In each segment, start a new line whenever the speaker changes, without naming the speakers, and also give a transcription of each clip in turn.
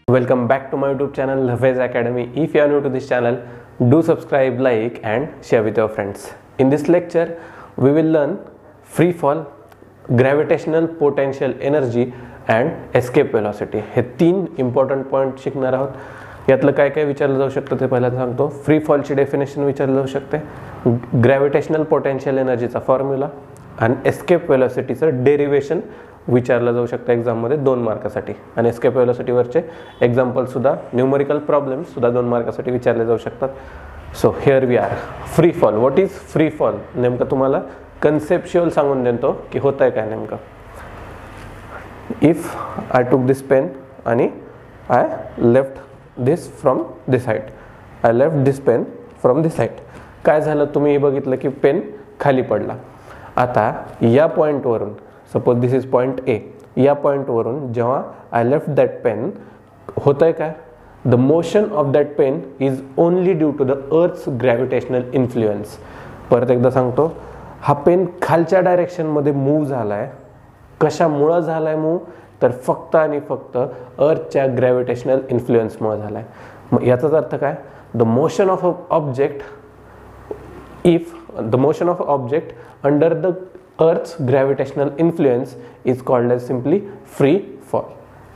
Welcome back to my YouTube channel Lafez Academy. If you are new to this channel, do subscribe, like and share with your friends. In this lecture, we will learn free fall, gravitational potential energy and escape velocity. हे तीन important point शिकणार आहोत. यातलं काय काय विचारलं जाऊ शकतं ते पहिल्यांदा सांगतो. फ्री फॉलची डेफिनेशन विचारलं जाऊ शकते, ग्रॅव्हिटेशनल पोटेन्शियल एनर्जीचा फॉर्म्युला आणि एस्केप वेलोसिटीचं डेरिवेशन विचारलं जाऊ शकतं एक्झाममध्ये 2 मार्कासाठी. आणि एस्केप वेलोसिटीवरचे एक्झाम्पल सुद्धा न्यूमरिकल प्रॉब्लेम्स सुद्धा 2 मार्कासाठी विचारले जाऊ शकतात. So here we are. Free fall. What is free fall? नेमकं तुम्हाला कन्सेप्च्युअल सांगून देतो की होत आहे काय नेमकं. If I took this pen आणि I left this from this height, I left this pen from this height, काय झालं तुम्ही बघितलं की पेन खाली पडला. आता या पॉईंटवरून, suppose this is point A, या पॉईंटवरून जेव्हा आय लेफ्ट दॅट पेन होत आहे काय, the motion of that pen is only due to the earth's gravitational influence. परत एकदा सांगतो, हा पेन खालच्या डायरेक्शनमध्ये मूव्ह झाला आहे. कशामुळं झाला आहे मूव्ह? तर फक्त आणि फक्त अर्थच्या ग्रॅव्हिटेशनल इन्फ्लुएन्समुळे झाला आहे. मग याचाच अर्थ काय? The motion of object, if the motion of object under the earth's gravitational influence is called as simply free fall.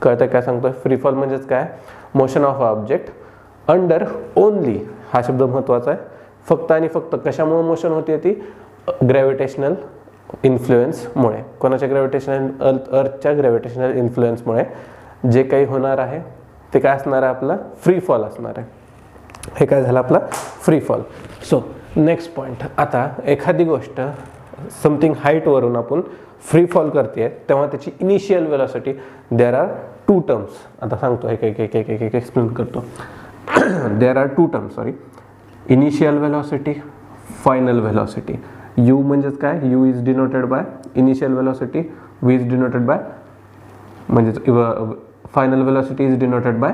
कळतं काय सांगतोय? फ्री फॉल म्हणजेच काय? Motion of object under only, हा शब्द महत्वाचा आहे, फक्त आणि फक्त कशामुळे मोशन होते ती? ग्रॅव्हिटेशनल इन्फ्लुएन्समुळे. कोणाच्या ग्रॅव्हिटेशनल? अर्थच्या ग्रॅव्हिटेशनल इन्फ्लुएन्समुळे जे काही होणार आहे ते काय असणार आहे? आपला फ्री फॉल असणार आहे. हे काय झालं? आपला free fall. So next point. आता एखादी गोष्ट समथिंग हाईटवरून आपण फ्री फॉल करते तेव्हा त्याची initial velocity, there are 2 terms. आता सांगतो, एक एक्सप्लेन करतो. There are 2 terms, sorry. Initial velocity, final velocity. U म्हणजेच काय? U is denoted by initial velocity, v is denoted by, म्हणजेच final velocity is denoted by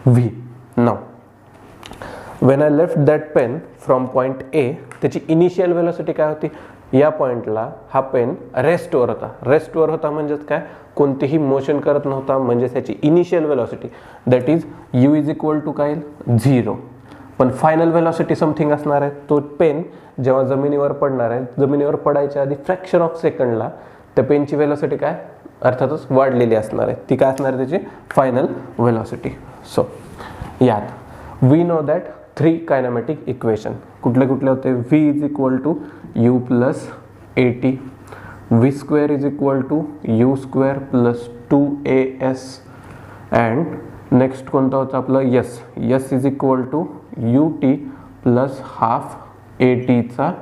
v. Now when I left that pen from point A, त्याची initial velocity काय होती? या पॉइंटला हा pen रेस्टवर होता. रेस्टवर होता म्हणजेच काय? कोणतीही मोशन करत नव्हता, म्हणजे त्याची initial velocity that is u is equal to काय? 0. पण फायनल वेलोसिटी समथिंग असणार आहे. तो पेन जेव्हा जमिनीवर पडणार आहे, जमिनीवर पडायच्या आधी फ्रॅक्शन ऑफ सेकंडला त्या पेनची वेलोसिटी काय? अर्थातच वाढलेली असणार आहे. ती काय असणार आहे? त्याची फायनल वेलोसिटी. सो यात we know that 3 kinematic equation. कुठले कुठले होते? v is equal to u plus at, v square is equal to u square plus 2as, and next कोणता होता आपला? Yes. S is equal to ut plus half atचा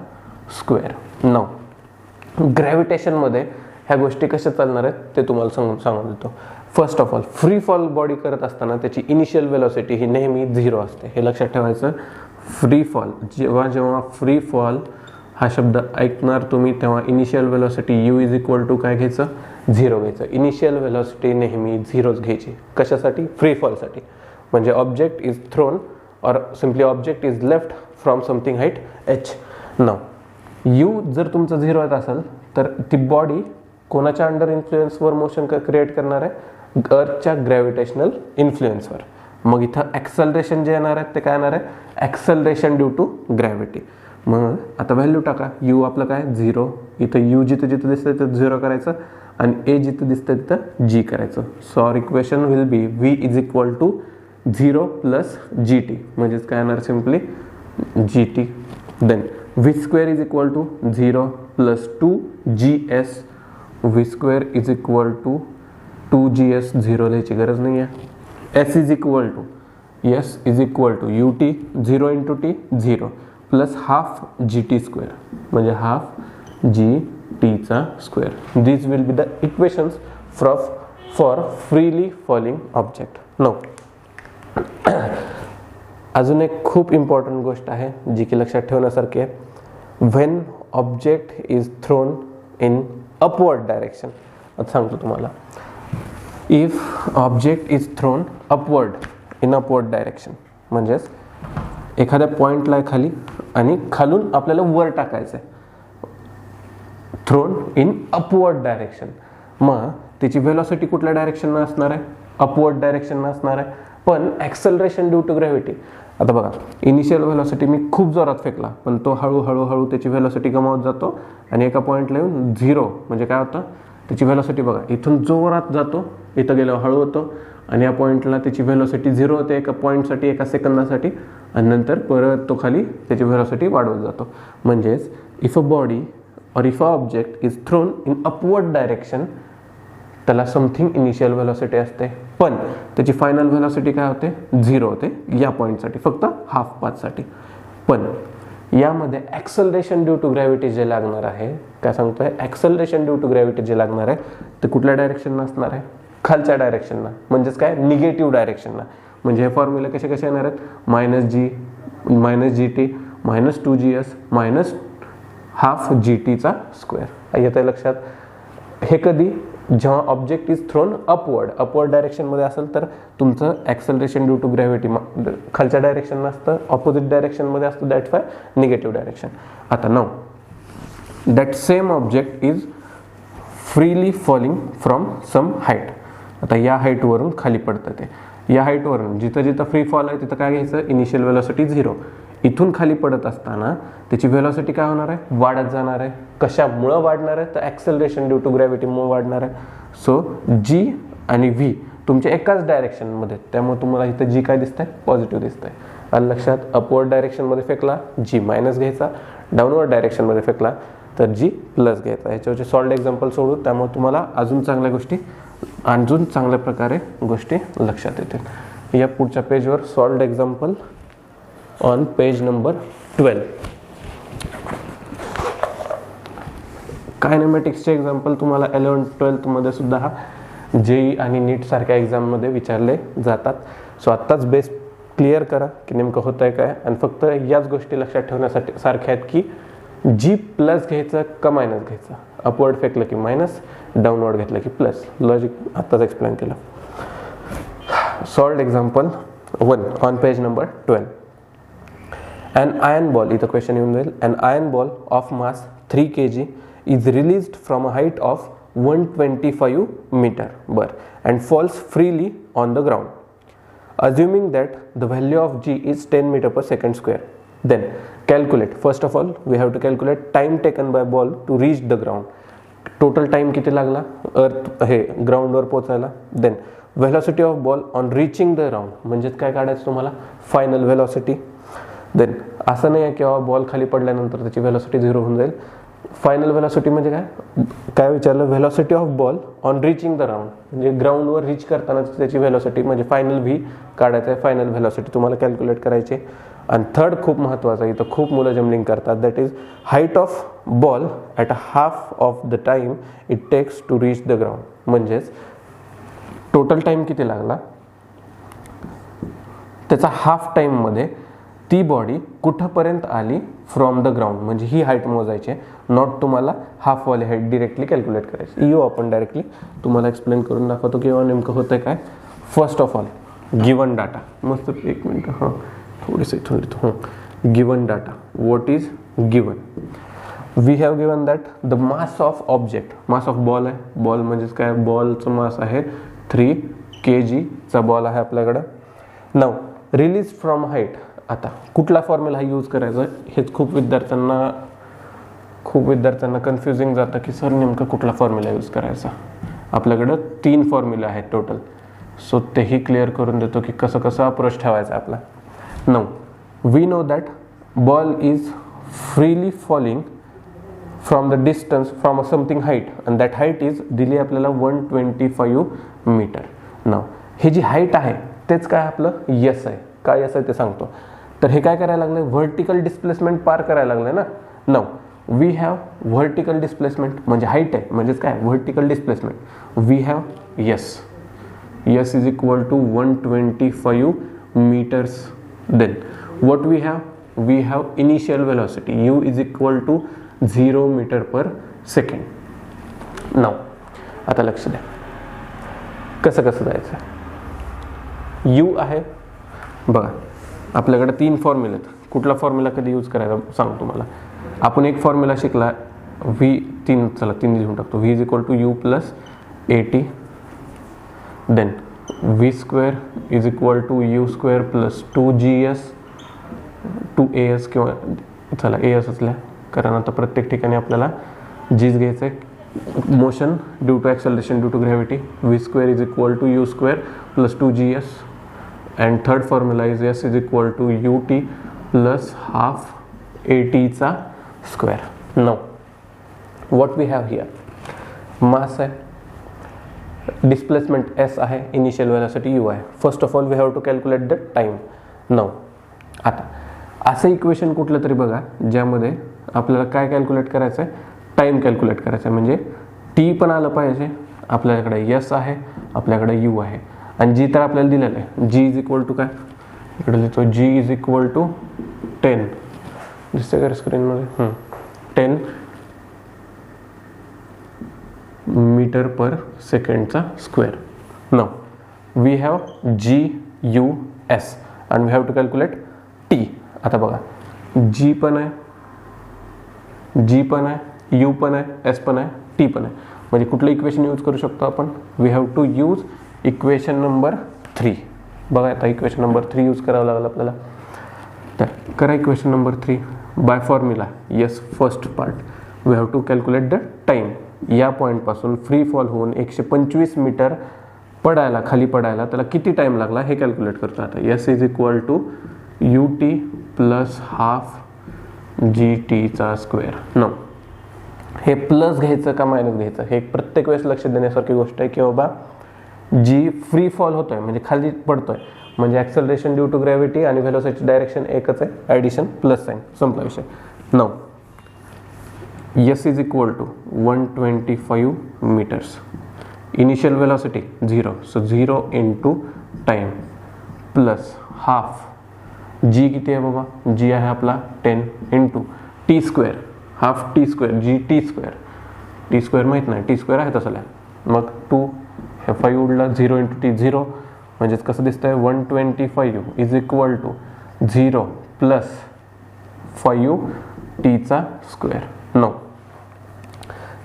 square. Now ग्रॅव्हिटेशनमध्ये ह्या गोष्टी कशा चालणार आहेत ते तुम्हाला सांगून देतो. First of all, free fall body करत असताना त्याची इनिशियल वेलोसिटी ही नेहमी 0 असते. हे लक्षात ठेवायचं. फ्री फॉल, जेव्हा जेव्हा फ्री फॉल हा शब्द ऐकणार तुम्ही तेव्हा initial velocity u is equal to काय घ्यायचं? 0 घ्यायचं. इनिशियल वेलोसिटी नेहमी 0च घ्यायची. कशासाठी? फ्री फॉलसाठी. म्हणजे ऑब्जेक्ट इज थ्रोन और simply object is left from something height h. Now you जर तुमचं 0 येत असेल तर ती बॉडी कोणाच्या अंडर इन्फ्लुएन्सवर मोशन क्रिएट करणार आहे? अर्थच्या ग्रॅव्हिटेशनल इन्फ्लुएन्सवर. मग इथं ॲक्सलरेशन जे येणार आहे ते काय येणार आहे? Acceleration due to gravity. मग आता व्हॅल्यू टाका. यू आपलं काय? 0. इथं यू जिथं जिथं दिसतं तिथं 0 करायचं आणि ए जिथं दिसतं तिथं जी करायचं. So our equation will be v is equal to 0 plus g t, म्हणजेच काय येणार? Simply g t. Then v square is equal to 0 plus 2gs, v square is equal to 2gs, 0 लिहायची गरज नाही आहे. s is equal to, s is equal to ut, 0 into t 0 plus half g t square, म्हणजे half g टीचा square. This will be the equations for freely falling object. No अजून एक खूप important गोष्ट आहे जी की लक्षात ठेवण्यासारखी आहे. When object is throne in upward direction. आता सांगतो तुम्हाला. If object is throne upward in upward direction, म्हणजेच एखाद्या पॉईंटला आहे खाली आणि खालून आपल्याला वर टाकायचं आहे. Thrown in upward direction. मग त्याची वेलोसिटी कुठल्या डायरेक्शनला असणार आहे? अपवर्ड डायरेक्शन असणार आहे. पण ॲक्सेलरेशन ड्यू टू ग्रॅव्हिटी, आता बघा इनिशियल व्हेलॉसिटी मी खूप जोरात फेकला पण तो हळूहळू त्याची व्हेलॉसिटी गमावत जातो आणि एका पॉईंटला येऊन 0 म्हणजे काय होतं, त्याची व्हेलॉसिटी बघा इथून जोरात जातो, इथं गेल्यावर हळू होतो आणि या पॉईंटला त्याची व्हेलॉसिटी 0 होते एका पॉईंटसाठी, एका सेकंदासाठी, आणि नंतर परत तो खाली त्याची व्हेलॉसिटी वाढवत जातो. म्हणजेच इफ अ बॉडी और if a object is throne in upward direction त्याला समथिंग इनिशियल व्हेलॉसिटी असते, पण त्याची फायनल व्हेलॉसिटी काय होते, 0 होते या पॉईंटसाठी, फक्त हाफ पाथसाठी. पण यामध्ये ॲक्सेलरेशन ड्यू टू ग्रॅव्हिटी जे लागणार आहे, काय सांगतोय, ॲक्सेलरेशन ड्यू टू ग्रॅव्हिटी जे लागणार आहे ते कुठल्या डायरेक्शनला असणार आहे, खालच्या डायरेक्शनला, म्हणजेच काय निगेटिव्ह डायरेक्शनला. म्हणजे हे फॉर्म्युला कसे कसे येणार आहेत, -g -2gs -half gt² येतं लक्षात. हे कधी, जेव्हा ऑब्जेक्ट इज थ्रोन अपवर्ड डायरेक्शनमध्ये असेल तर तुमचं ॲक्सेलरेशन ड्यू टू ग्रॅव्हिटी खालच्या डायरेक्शनला असतं, ऑपोजिट डायरेक्शनमध्ये असतं, दॅट्स वाय निगेटिव्ह डायरेक्शन. आता now that same object is freely falling from some height. आता या हाईटवरून खाली पडतं ते, या हाईटवरून जिथं जिथं फ्री फॉल आहे तिथं काय घ्यायचं, इनिशियल व्हेलॉसिटी 0. इथून खाली पडत असताना त्याची व्हेलॉसिटी काय होणार आहे, वाढत जाणार आहे. कशामुळं वाढणार आहे, तर ॲक्सेलरेशन ड्यू टू ग्रॅव्हिटीमुळे वाढणार आहे. सो जी आणि व्ही तुमच्या एकाच डायरेक्शनमध्ये, त्यामुळे तुम्हाला इथं जी काय दिसतंय, पॉझिटिव्ह दिसतंय. आणि लक्षात, अपवर्ड डायरेक्शनमध्ये फेकला जी मायनस घ्यायचा, डाऊनवर्ड डायरेक्शनमध्ये फेकला तर जी प्लस घ्यायचा. ह्याच्यावरचे सॉल्ड एक्झाम्पल सोडू, त्यामुळे तुम्हाला अजून चांगल्या प्रकारे गोष्टी लक्षात येतील. या पुढच्या पेजवर solved example on page number 12. कायनेमॅटिक्सचे एक्झाम्पल तुम्हाला 11th-12th मध्ये सुद्धा हा जेई आणि नीट सारख्या एक्झाममध्ये विचारले जातात. सो आत्ताच बेस क्लिअर करा की नेमकं होतं आहे काय, आणि फक्त याच गोष्टी लक्षात ठेवण्यासाठी सारख्या आहेत की जी प्लस घ्यायचं का मायनस घ्यायचं, अपवर्ड फेकलं की मायनस, डाऊनवर्ड घेतलं की प्लस. लॉजिक आत्ताच एक्सप्लेन केलं. Solved example 1 on page number 12. An iron ball, इथं क्वेश्चन येऊन जाईल, an iron ball of mass 3 kg is released from a height of 125 meter and falls freely on the ground. Assuming that the value of g is 10 meter per second square, then calculate, first of all we have to calculate time taken by ball to reach the ground. Total time किती लागला ग्राउंडवर पोहोचायला. Then velocity of ball on reaching the ground, म्हणजे काय काढायचं तुम्हाला, final velocity. Then असं नाही आहे की बॉल खाली पडल्यानंतर त्याची व्हेलॉसिटी 0 होऊन जाईल. फायनल व्हेलॉसिटी म्हणजे काय विचारलं, velocity of ball on reaching the ground, म्हणजे ग्राउंडवर रीच करताना त्याची व्हेलॉसिटी म्हणजे फायनल व्ही काढायचं आहे, फायनल व्हेलॉसिटी तुम्हाला कॅल्क्युलेट करायची. आणि थर्ड खूप महत्त्वाचं, इथं खूप मुलं जम्बलिंग करतात, that is height of ball at a half of the time it takes to reach the ground. म्हणजेच टोटल टाईम किती लागला, त्याचा हाफ टाईममध्ये ती बॉडी कुठंपर्यंत आली फ्रॉम द ग्राउंड, म्हणजे ही हाईट मोजायची आहे, नॉट तुम्हाला हाफवाली हाईट डिरेक्टली कॅल्क्युलेट करायची. येऊ आपण डायरेक्टली तुम्हाला एक्सप्लेन करून दाखवतो किंवा नेमकं होतं काय. First of all given data, मस्त एक मिनटं, हां थोडीसं इथून लिहितो. Given data, what is given, we have given that the mass of object, mass of ball आहे, बॉल म्हणजेच काय, बॉलचं मास आहे 3 kg चा बॉल आहे आपल्याकडं. नाव रिलीज फ्रॉम हाईट, आता कुठला फॉर्म्युला हा यूज करायचा, हेच खूप विद्यार्थ्यांना कन्फ्युजिंग जातं की सर नेमकं कुठला फॉर्म्युला यूज करायचा. आपल्याकडं 3 फॉर्म्युले आहेत टोटल, सो तेही क्लिअर करून देतो की कसं कसं अप्रोच ठेवायचा आपला. Now we know that ball is freely falling from the distance from a something height, and that height is दिली आपल्याला 125 मीटर. नाव हे जी हाईट आहे तेच काय आपलं यस आहे, काय यस आहे ते सांगतो. तर हे काय करायला लागलं, व्हर्टिकल डिस्प्लेसमेंट पार करायला लागलं ना. Now we have vertical displacement म्हणजे हाईट आहे, म्हणजेच काय vertical displacement. We have s is equal to 125 meters. Then what we have initial velocity u is equal to 0 meter per second. Now आता लक्ष द्या कसं कसं जायचं. u आहे बघा, आपल्याकडे 3 फॉर्म्युले आहेत. कुठला फॉर्म्युला कधी यूज करायचा सांग तुम्हाला. आपण एक फॉर्म्युला शिकला v3 लिहून टाकतो. v is equal to u plus at. Then v square is equal to u square plus 2gs 2as किंवा चला as असल्या, कारण आता प्रत्येक ठिकाणी आपल्याला g's घ्यायचं आहे. Motion due to acceleration due to gravity, v square is equal to u square plus 2gs and third formula is s is equal to ut plus half at चा square. Now what we have here, mass आहे, displacement s आहे, initial velocity u आहे. First of all we have to calculate the time. Now आता असं equation कुठलं तरी बघा ज्यामध्ये आपल्याला काय कॅल्क्युलेट करायचं आहे, टाइम कॅल्क्युलेट करायचं आहे. म्हणजे t पण आलं पाहिजे, आपल्याकडे s आहे, आपल्याकडे u आहे आणि g तर आपल्याला दिलेलं आहे. g इज इक्वल टू काय, इकडे लिहितो g इज इक्वल टू 10, दिसते का स्क्रीनमध्ये, 10 मीटर पर सेकंडचा square. Now we have GUS and we have to calculate T. आता बघा G पण आहे, G पण आहे, U पण आहे, S पण आहे, T पण आहे. म्हणजे कुठलं इक्वेशन यूज करू शकतो आपण, we have to use equation number 3. बघा आता इक्वेशन नंबर 3 यूज करावं लागेल आपल्याला. तर करा equation number 3 by formula. Yes, first part we have to calculate the time. या पॉईंटपासून फ्री फॉल होऊन 125 मीटर पडायला, खाली पडायला त्याला किती टाइम लागला हे कॅल्क्युलेट करतो. आता s is equal to ut plus half gt चा स्क्वेअर. नो, हे प्लस घ्यायचं का मायनस घ्यायचं हे प्रत्येक वेळेस लक्ष देण्यासारखी गोष्ट आहे की बाबा जी फ्री फॉल होतोय म्हणजे खाली पडतोय म्हणजे ॲक्सेलरेशन ड्यू टू ग्रॅव्हिटी आणि व्हेलोसिटी डायरेक्शन एकच आहे, ॲडिशन प्लस साइन, संपला विषय. No, s is equal to 125 meters. Initial velocity 0, so 0 into time plus half g किती आहे बाबा, g आहे आपला 10 into t square, half t square, g t square, t square माहीत नाही, t स्क्वेअर आहे तसं मग 2 हे 5 उडला, 0 into t 0 म्हणजेच कसं दिसतंय 125 is equal to 0 plus 5 t चा स्क्वेअर. नो,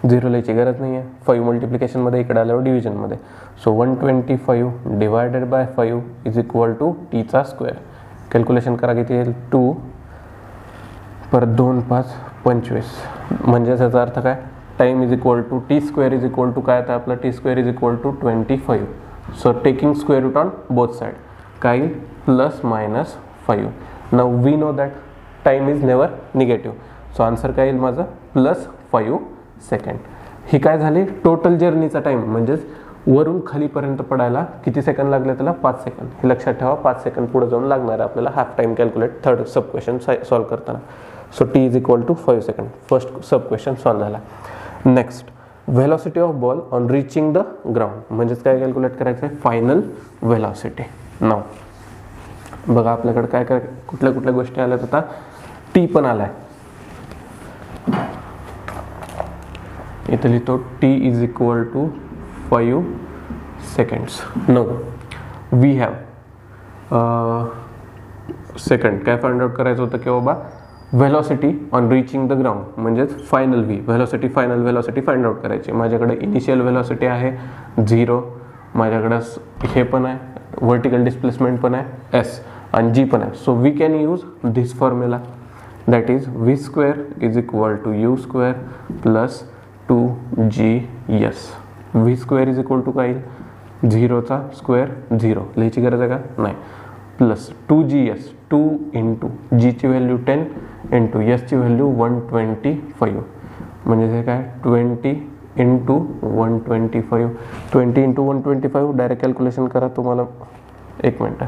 0 लिहायची गरज नाही आहे, 5 मल्टिप्लिकेशनमध्ये इकडे आल्यावर डिव्हिजनमध्ये. So 125 divided by 5 is equal to t चा स्क्वेअर. कॅल्क्युलेशन करा किती येईल, 2 परत 2 5 25 म्हणजे याचा अर्थ काय, time is equal to t square is equal to काय, आता आपला t square is equal to 25. So taking square root on both side काय plus minus 5. Now we know that time is never negative. So answer काय येईल माझं plus 5 second. ही काय झाली total जर्नीचा time, म्हणजेच वरून खालीपर्यंत पडायला किती सेकंड लागले त्याला 5 सेकंड. हे लक्षात ठेवा, 5 सेकंड पुढे जाऊन लागणार आहे आपल्याला half time calculate third sub question solve करताना. So t is equal to 5 second. First sub question solve झाला. Next, velocity of ball on reaching the ground, म्हणजेच काय कॅल्क्युलेट करायचं आहे, फायनल व्हेलॉसिटी. नाव बघा आपल्याकडे काय काय कुठल्या कुठल्या गोष्टी आल्यात. आता टी पण आलाय, इथे लिहितो t is equal to 5 seconds. No, we have second काय फाइंड आउट करायचं होतं की बाबा velocity on reaching the ground, म्हणजेच final v velocity, final velocity find out करायची. माझ्याकडे इनिशियल व्हेलॉसिटी आहे 0, माझ्याकडे हे पण आहे, व्हर्टिकल डिस्प्लेसमेंट पण आहे s आणि g पण आहे. So we can use this formula, that is v square is equal to u square plus 2gs. v square is equal to काय येईल, 0चा स्क्वेअर 0, लिहायची गरज आहे का नाही, प्लस 2gs, 2 इंटू g ची व्हॅल्यू 10 इंटू s ची व्हॅल्यू 125, म्हणजे हे काय 20 इंटू 125, 20 इंटू 125 डायरेक्ट कॅल्क्युलेशन करा. तुम्हाला 1 मिनट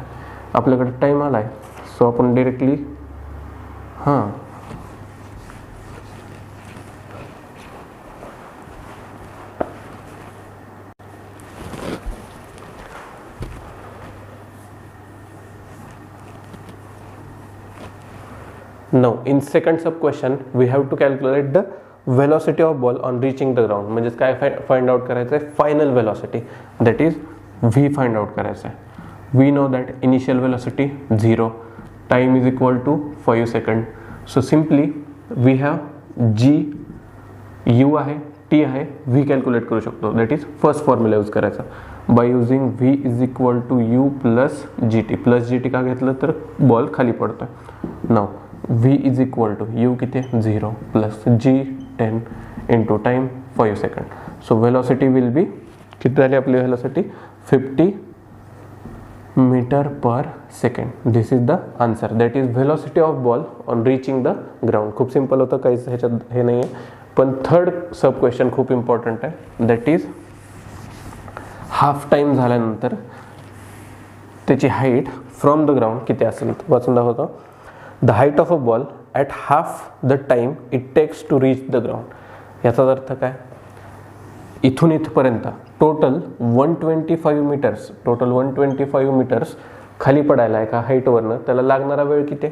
आपल्याकडे टाईम आला आहे, सो आपण directly Now in second sub question we have to calculate the velocity of ball on reaching the ground. म्हणजे काय फाइंड आउट करायचं आहे, final velocity, that is v find out करायचं आहे. We know that initial velocity 0, time is equal to 5 second. So simply we have g u आहे, t आहे, v calculate करू शकतो. That is first formula use करायचा. By using v is equal to u plus g t. Plus g t का घेतलं तर ball खाली पडतोय. Now v is equal to u किती 0 plus g 10 into time 5 second. So velocity will be किती झाली आपली velocity 50 meter per second. This is the answer. That is velocity of ball on reaching the ground. खूप simple होतं, काहीच ह्याच्यात हे नाही आहे. पण थर्ड सब क्वेश्चन खूप इम्पॉर्टंट आहे. दॅट इज हाफ टाइम झाल्यानंतर त्याची हाईट फ्रॉम द ग्राउंड किती असेल वाचून दाखवतो. The height of a ball at half the time it takes to reach the ground. याचा अर्थ काय, इथून इथपर्यंत टोटल 125 मीटर्स, टोटल 125 मीटर्स खाली पडायला एका हाईटवरनं त्याला लागणारा वेळ किती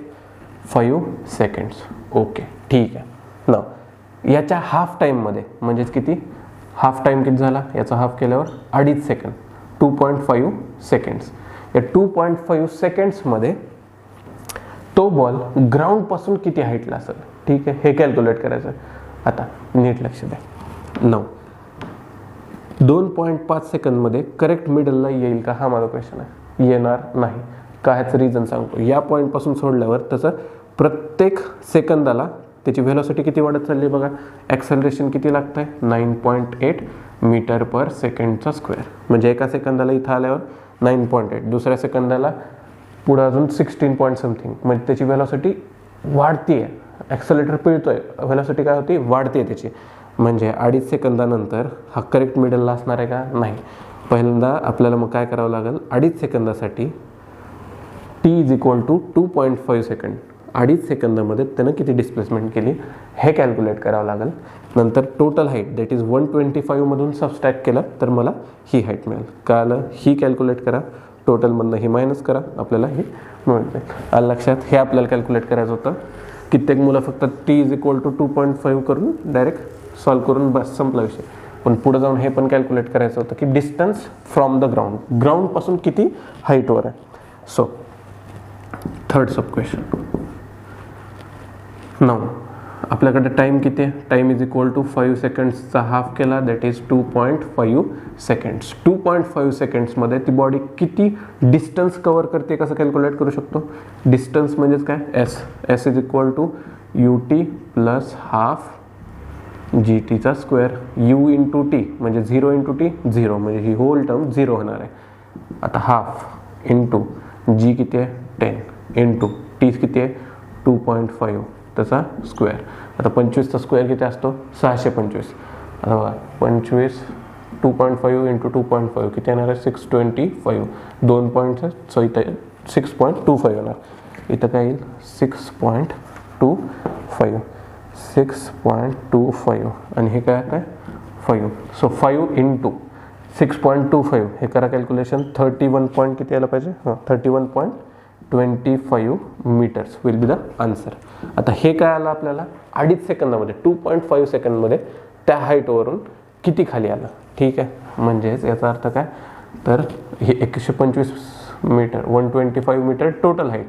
5 सेकंड्स. ओके ठीक आहे. ना याच्या हाफ टाईममध्ये म्हणजेच किती हाफ टाईम किती झाला, याचा हाफ केल्यावर 2.5 सेकंड 2.5 सेकंड्स. या 2.5 सेकंड्समध्ये तो बॉल ग्राउंडपासून किती हाईटला असेल. ठीक आहे, हे कॅल्क्युलेट करायचं. आता नीट लक्ष द्या. 9 2.5 सेकंदमध्ये करेक्ट मिडलला येईल का, हा माझा क्वेश्चन आहे. येणार नाही. काय ह्याचं रिझन सांगतो. या पॉईंटपासून सोडल्यावर त्याचं प्रत्येक सेकंदाला त्याची व्हेलॉसिटी किती वाढत चालली बघा. ॲक्सेलरेशन किती लागतं आहे 9.8 मीटर पर सेकंडचा स्क्वेअर. म्हणजे एका सेकंदाला इथं आल्यावर 9.8, दुसऱ्या सेकंदाला पुढं अजून 16 पॉईंट समथिंग. म्हणजे त्याची व्हेलॉसिटी वाढती आहे. ॲक्सेलेटर पिळतोय, व्हेलॉसिटी काय होती वाढते त्याची. म्हणजे 2.5 सेकंदानंतर हा करेक्ट मिडलला असणार आहे का, नाही. पहिल्यांदा आपल्याला मग काय करावं लागेल, 2.5 सेकंदासाठी t is equal to 2.5 second. 2.5 सेकंदामध्ये त्यानं किती डिस्प्लेसमेंट केली हे कॅल्क्युलेट करावं लागेल. नंतर टोटल हाईट दॅट इज 125 मधून सबस्ट्रॅक्ट केलं तर मला ही हाईट मिळेल. काय आलं, ही कॅल्क्युलेट करा, टोटलमधनं ही मायनस करा, आपल्याला ही मिळून जाईल. आलं लक्षात. हे आपल्याला कॅल्क्युलेट करायचं होतं. कित्येक मुलं फक्त टी इज इक्वल टू 2.5 करून डायरेक्ट सॉल्व्ह करून बस संपला विषय. पण पुढे जाऊन हे पण कॅल्क्युलेट करायचं होतं की डिस्टन्स फ्रॉम द ग्राउंड, ग्राउंडपासून किती हाईटवर आहे. So third sub question. Now आपल्याकडे टाईम किती आहे, टाईम इज इक्वल टू 5 सेकंड्सचा हाफ केला दॅट इज 2.5 सेकंड्स. 2.5 सेकंड्समध्ये ती बॉडी किती डिस्टन्स कवर करते कसं कॅल्क्युलेट करू शकतो. डिस्टन्स म्हणजेच काय s. S is equal to u t plus half g टीचा स्क्वेअर. यू इंटू टी म्हणजे 0 इंटू टी 0, म्हणजे ही होल टर्म 0 होणार आहे. आता हाफ इंटू जी किती आहे 10 इंटू टी किती आहे 2.5 त्याचा स्क्वेअर. आता 25चा स्क्वेअर किती असतो 625. आता बघा 25 2.5 इंटू 2.5 किती येणार आहे 625. 2 पॉईंटचं सो इथं 6.25 येणार. इथं काय येईल 6.25 6.25 आणि हे काय काय 5. सो 5 इंटू 6.25 हे करा कॅल्क्युलेशन. 31 पॉईंट किती यायला पाहिजे 31.25 meters will be the answer. आता हे काय आलं आपल्याला 2.5 सेकंदामध्ये 2.5 सेकंदमध्ये त्या हाईटवरून किती खाली आलं. ठीक आहे, म्हणजेच याचा अर्थ काय तर हे 125 meter 125 meter total height.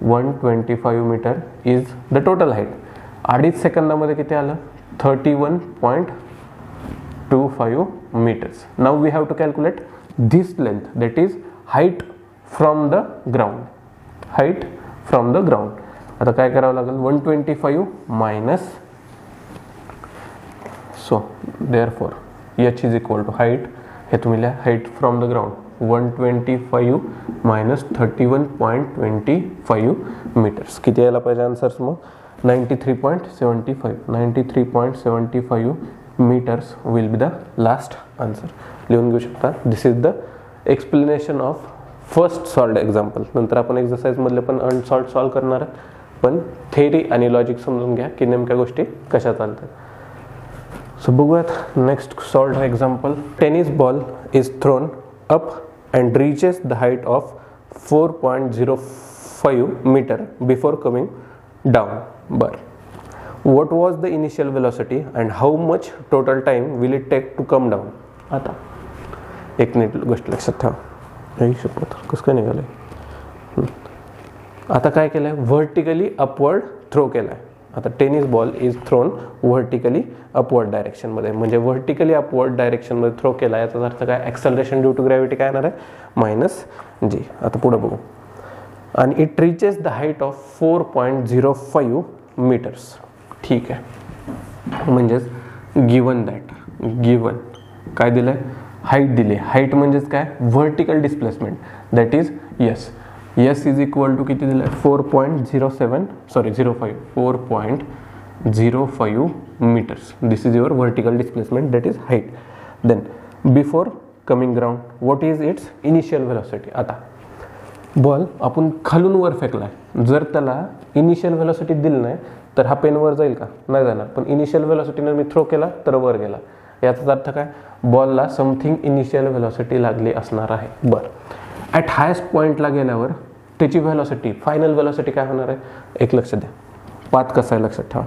125 meter is the total height. 2.5 सेकंदामध्ये किती आलं 31.25 meters. Now we have to calculate this length, that is height from the ground. Height from the ground. आता काय करावं लागेल 125 minus, so therefore h is equal to height, हे तुम्ही लिहा height from the ground 125 minus 31.25 meters. किती यायला पाहिजे आन्सर्स मग 93.75 meters will be the last answer. लिहून घेऊ शकता. This is the explanation of first solved example. नंतर आपण एक्झरसाइज मधले पण अनसॉल्व्ड सॉल्व करणार आहे, पण थेअरी आणि लॉजिक समजून घ्या की नेमक्या गोष्टी कशा चालतात. सो बघूयात next solved example. Tennis ball is thrown up and reaches the height of 4.05 meter before coming down. बरं, what was the initial velocity and how much total time will it take to come down. आता एक नीट गोष्ट लक्षात ठेवा. काही शपथ कसं काय निघालंय. आता काय केलंय व्हर्टिकली अपवर्ड थ्रो केलाय. आता tennis ball is thrown vertically upward डायरेक्शनमध्ये, म्हणजे व्हर्टिकली अपवर्ड डायरेक्शनमध्ये थ्रो केला, याचा अर्थ काय, ॲक्सलरेशन ड्यू टू ग्रॅव्हिटी काय येणार आहे, -g. आता पुढे बघू, आणि it reaches the height of 4.05 meters. ठीक आहे, म्हणजेच गिवन काय दिलं आहे, हाईट दिली. हाईट म्हणजेच काय, vertical displacement, that is s is equal to किती दिलं आहे, 4.05 meters. This is your vertical displacement, that is height. Then before coming ground, what is its initial velocity. आता बॉल आपण खालून वर फेकला आहे, जर त्याला इनिशियल व्हेलॉसिटी दिली नाही तर हा पेन वर जाईल का, नाही जाणार. पण इनिशियल व्हेलॉसिटीने मी थ्रो केला तर वर गेला, याचा अर्थ काय, बॉलला समथिंग इनिशियल व्हेलॉसिटी लागली असणार आहे. बरं, ॲट हायस्ट पॉईंटला गेल्यावर त्याची व्हेलॉसिटी, फायनल व्हेलॉसिटी काय होणार आहे, एक लक्ष द्या, पाथ कसा आहे लक्षात ठेवा.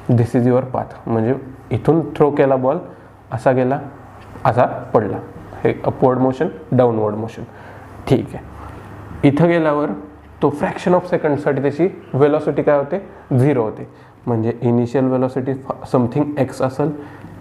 दिस इज युअर पाथ, म्हणजे इथून थ्रो केला बॉल, असा गेला, असा पडला, हे अपवर्ड मोशन, डाऊनवर्ड मोशन. ठीक आहे, इथं गेल्यावर तो फ्रॅक्शन ऑफ सेकंडसाठी त्याची व्हेलॉसिटी काय होते, 0 होते. म्हणजे इनिशियल व्हेलॉसिटी समथिंग x असेल,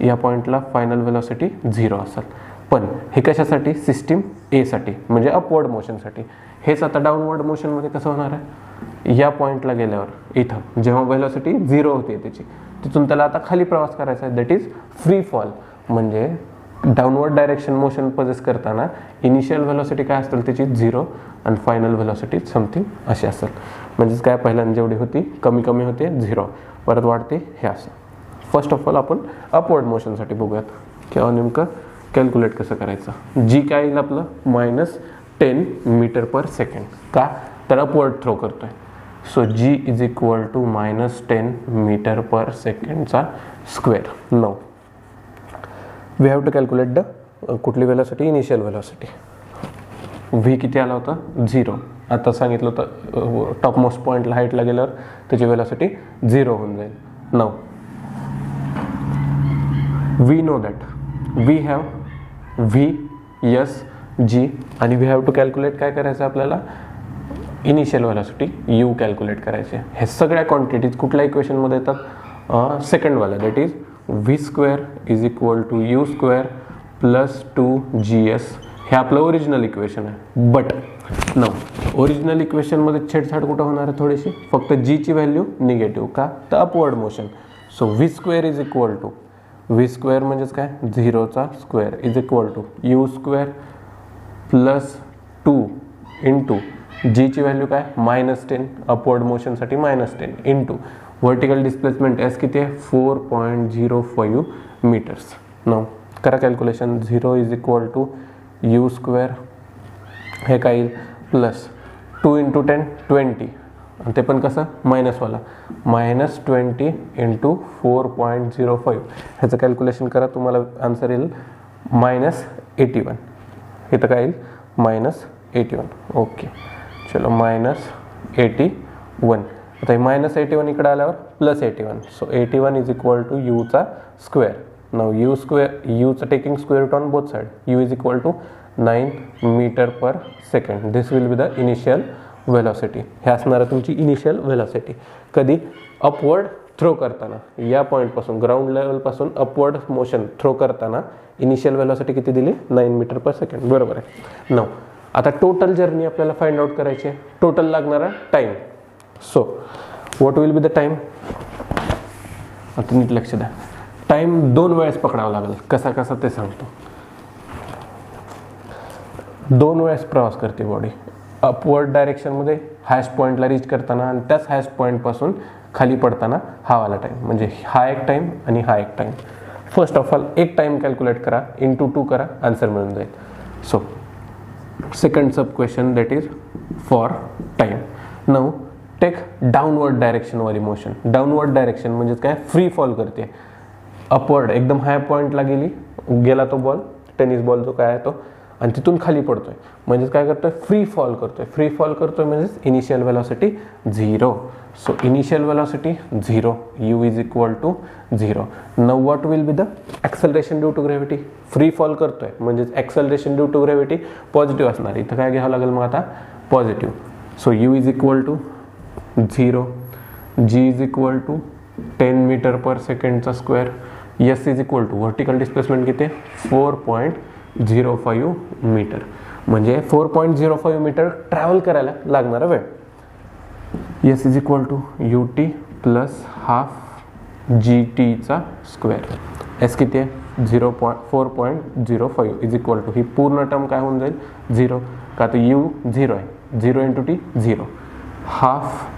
या पॉईंटला फायनल व्हेलॉसिटी 0 असेल. पण हे कशासाठी, सिस्टीम ए साठी, म्हणजे अपवर्ड मोशनसाठी. हेच आता डाऊनवर्ड मोशनमध्ये कसं होणार आहे, या पॉईंटला गेल्यावर इथं जेव्हा व्हेलॉसिटी 0 होते त्याची, तिथून त्याला आता खाली प्रवास करायचा आहे, दॅट इज फ्री फॉल. म्हणजे डाऊनवर्ड डायरेक्शन मोशन पजेस करताना इनिशियल व्हेलॉसिटी काय असेल त्याची 0 आणि फायनल व्हेलॉसिटी समथिंग अशी असेल. म्हणजेच काय, पहिल्यांदा जेवढी होती कमी होते 0, परत वाढते हे असं. फर्स्ट ऑफ ऑल आपण अपवर्ड मोशनसाठी बघूयात किंवा नेमकं कॅल्क्युलेट कसं करायचं. जी काय येईल आपलं, -10 मीटर पर सेकंड. का, तर अपवर्ड थ्रो करतोय. So g is equal to -10 metre per सेकंडचा square. Now we have to calculate the कुठली व्हेलॉसिटी, इनिशियल व्हेलॉसिटी. व्ही किती आला होता, 0. आता सांगितलं होतं टॉप मोस्ट पॉईंटला हाईटला गेल्यावर त्याची व्हेलॉसिटी 0 होऊन जाईल. Now we know that we have v, yes, g, आणि वी हॅव टू कॅल्क्युलेट काय करायचं आपल्याला, इनिशियल व्हेलॉसिटी यू कॅल्क्युलेट करायचे. हे सगळ्या क्वांटिटीज कुठल्या इक्वेशनमध्ये येतात, सेकंडवाला, that is v² is equal to u² plus 2gs. हे आपलं ओरिजिनल इक्वेशन आहे. बट नाउ ओरिजिनल इक्वेशनमध्ये छेडछाड कुठं होणार आहे थोडीशी, फक्त जीची व्हॅल्यू निगेटिव्ह. का, तर upward motion. So v² is equal to, v² म्हणजेच काय, 0चा square is equal to u² plus 2 into जीची व्हॅल्यू काय, -10, अपवर्ड मोशनसाठी -10 इंटू व्हर्टिकल डिस्प्लेसमेंट एस किती आहे, 4.05 मीटर्स. नाउ करा calculation. 0 is equal to u², हे काय येईल, प्लस 2 इंटू 10 20, आणि ते पण कसं, मायनसवाला, -20 इंटू 4.05. ह्याचं कॅल्क्युलेशन करा, तुम्हाला आन्सर येईल -81. इथं काय येईल, -81. ओके, चलो -81. आता -81 इकडे आल्यावर +81. सो 81 इज इक्वल टू यूचा स्क्वेअर. नाउ यूचं taking square root on both side, u is equal to 9 metre per second. This will be the initial velocity. हे असणार आहे तुमची इनिशियल व्हेलॉसिटी. कधी, अपवर्ड थ्रो करताना, या पॉईंटपासून ग्राउंड लेवलपासून अपवर्ड मोशन थ्रो करताना इनिशियल व्हेलॉसिटी किती दिली, 9 मीटर पर सेकंड. बरोबर आहे. नाउ आता टोटल जर्नी आपल्याला फाइंड आउट करायची आहे, टोटल लागणारा time. So what will be the time, आता नीट लक्ष द्या. टाइम 2 वेळेस पकडावा लागेल. कसा ते सांगतो. 2 वेळेस प्रवास करते बॉडी अपवर्ड डायरेक्शनमध्ये, हायस्ट पॉईंटला रीच करताना आणि त्याच हायस्ट पॉईंटपासून खाली पडताना हा वाला टाइम. म्हणजे हा एक टाइम आणि हा एक टाइम. फर्स्ट ऑफ ऑल एक टाइम कॅल्क्युलेट करा, इंटू 2 करा, आन्सर मिळून जाईल. So second sub question, that is for time. Now take downward direction वाली मोशन. डाऊनवर्ड डायरेक्शन म्हणजेच काय, फ्री फॉल करते. अपवर्ड एकदम हाय पॉईंटला गेला तो बॉल, टेनिस बॉल जो काय आहे तो, आणि तिथून खाली पडतोय. म्हणजेच काय करतोय, फ्री फॉल करतोय. फ्री फॉल करतोय म्हणजेच initial velocity 0. So initial velocity 0, u is equal to 0. Now what will be the acceleration due to gravity. Free fall करतोय म्हणजेच acceleration due to gravity positive असणार. इथं काय घ्यावं लागेल मग आता, positive. So u is equal to 0. G is equal to 10 metre per सेकंडचा square, s is equal to vertical displacement किती आहे 4.05 मीटर, म्हणजे 4.05 मीटर ट्रॅव्हल करायला लागणारा वेळ. S is equal to u t plus half g टीचा square. S किती आहे 4.05 इज इक्वल टू, ही पूर्ण टर्म काय होऊन जाईल 0, का तर यू 0 आहे, 0 into t 0, half